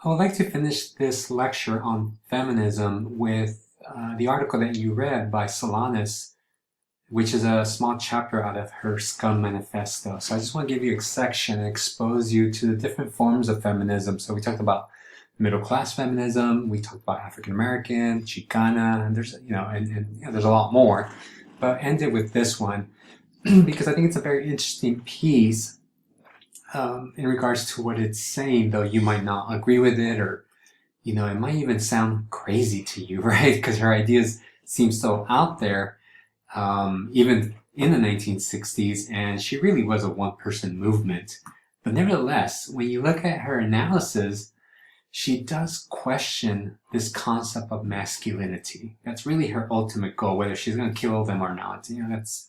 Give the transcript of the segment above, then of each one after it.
I would like to finish this lecture on feminism with the article that you read by Solanas, which is a small chapter out of her Scum manifesto. So I just want to give you a section and expose you to the different forms of feminism. So we talked about middle class feminism, we talked about African American, Chicana, and there's there's a lot more. But I ended with this one because I think it's a very interesting piece in regards to what it's saying, though you might not agree with it, or it might even sound crazy to you, right? Because her ideas seem so out there, even in the 1960s, and she really was a one-person movement. But nevertheless, when you look at her analysis, she does question this concept of masculinity. That's really her ultimate goal. Whether she's going to kill them or not, that's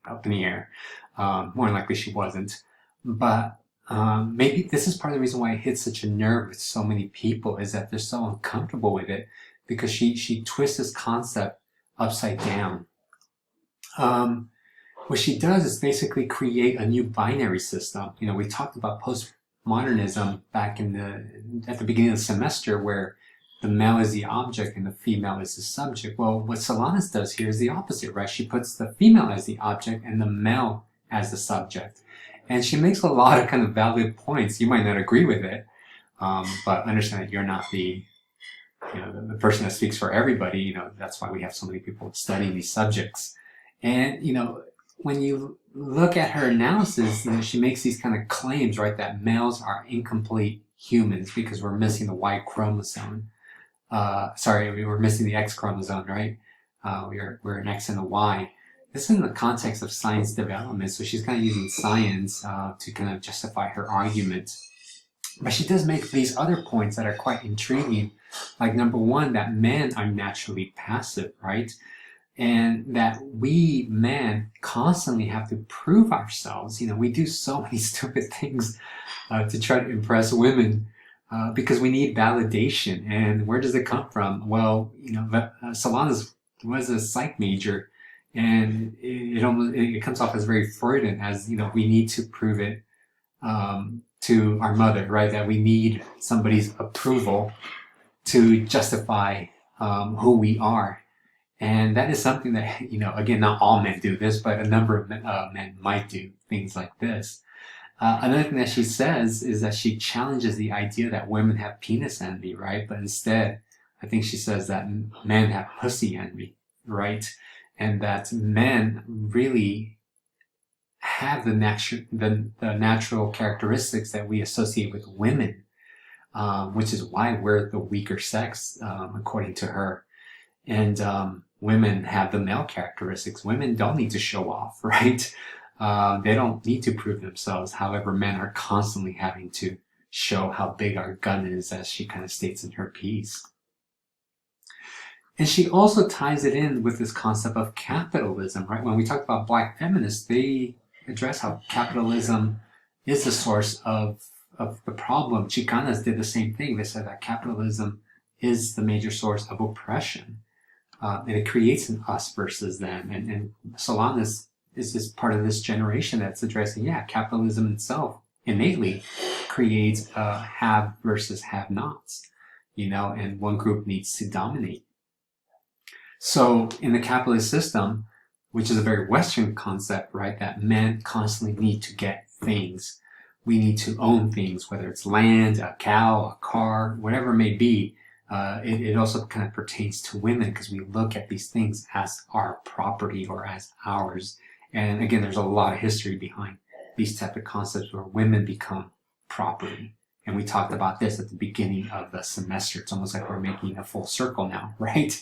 up in the air. More than likely she wasn't. But maybe this is part of the reason why it hits such a nerve with so many people, is that they're so uncomfortable with it, because she twists this concept upside down. What she does is basically create a new binary system. We talked about postmodernism back at the beginning of the semester, where the male is the object and the female is the subject. Well, what Solanas does here is the opposite, right? She puts the female as the object and the male as the subject. And she makes a lot of kind of valid points. You might not agree with it, but understand that you're not the person that speaks for everybody. That's why we have so many people studying these subjects. And when you look at her analysis, she makes these kind of claims, right? That males are incomplete humans because we're missing the Y chromosome. We were missing the X chromosome, right? We're an X and a Y. This is in the context of science development, so she's kind of using science to kind of justify her argument. But she does make these other points that are quite intriguing, like number one, that men are naturally passive, right? And that we men constantly have to prove ourselves. We do so many stupid things to try to impress women because we need validation. And where does it come from? Well, Solanas was a psych major. And it comes off as very Freudian, as we need to prove it to our mother, right? That we need somebody's approval to justify who we are, and that is something that again, not all men do this, but a number of men might do things like this. Another thing that she says is that she challenges the idea that women have penis envy, right? But instead, I think she says that men have pussy envy, right? And that men really have the natural characteristics that we associate with women, which is why we're the weaker sex, according to her. And women have the male characteristics. Women don't need to show off, right? They don't need to prove themselves. However, men are constantly having to show how big our gun is, as she kind of states in her piece. And she also ties it in with this concept of capitalism, right? When we talk about black feminists, they address how capitalism is the source of the problem. Chicanas did the same thing. They said that capitalism is the major source of oppression. And it creates an us versus them. And Solanas is just part of this generation that's addressing, capitalism itself innately creates have versus have-nots, and one group needs to dominate. So in the capitalist system, which is a very Western concept, right, that men constantly need to get things. We need to own things, whether it's land, a cow, a car, whatever it may be. It also kind of pertains to women, because we look at these things as our property or as ours. And again, there's a lot of history behind these type of concepts where women become property. And we talked about this at the beginning of the semester. It's almost like we're making a full circle now, right?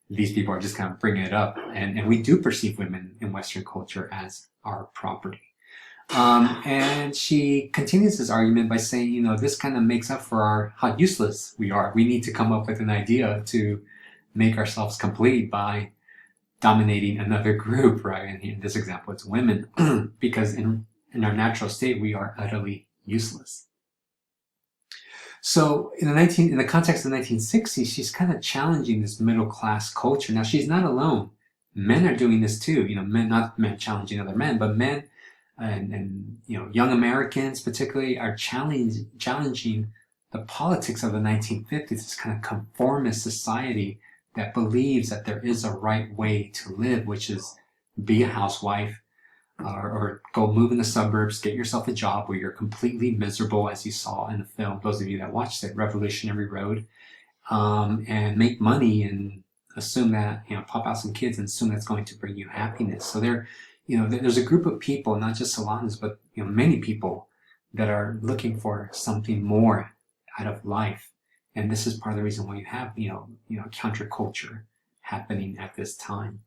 These people are just kind of bringing it up. And we do perceive women in Western culture as our property. And she continues this argument by saying, this kind of makes up for how useless we are. We need to come up with an idea to make ourselves complete by dominating another group, right? And in this example, it's women, because in our natural state, we are utterly useless. So in the context of the 1960s, she's kind of challenging this middle class culture. Now, she's not alone. Men are doing this too. Not men challenging other men, but men and young Americans particularly are challenging the politics of the 1950s, this kind of conformist society that believes that there is a right way to live, which is be a housewife, or go move in the suburbs, get yourself a job where you're completely miserable, as you saw in the film, those of you that watched it, Revolutionary Road, and make money and assume that, pop out some kids and assume that's going to bring you happiness. So there's a group of people, not just Solans, but many people that are looking for something more out of life. And this is part of the reason why you have, counterculture happening at this time.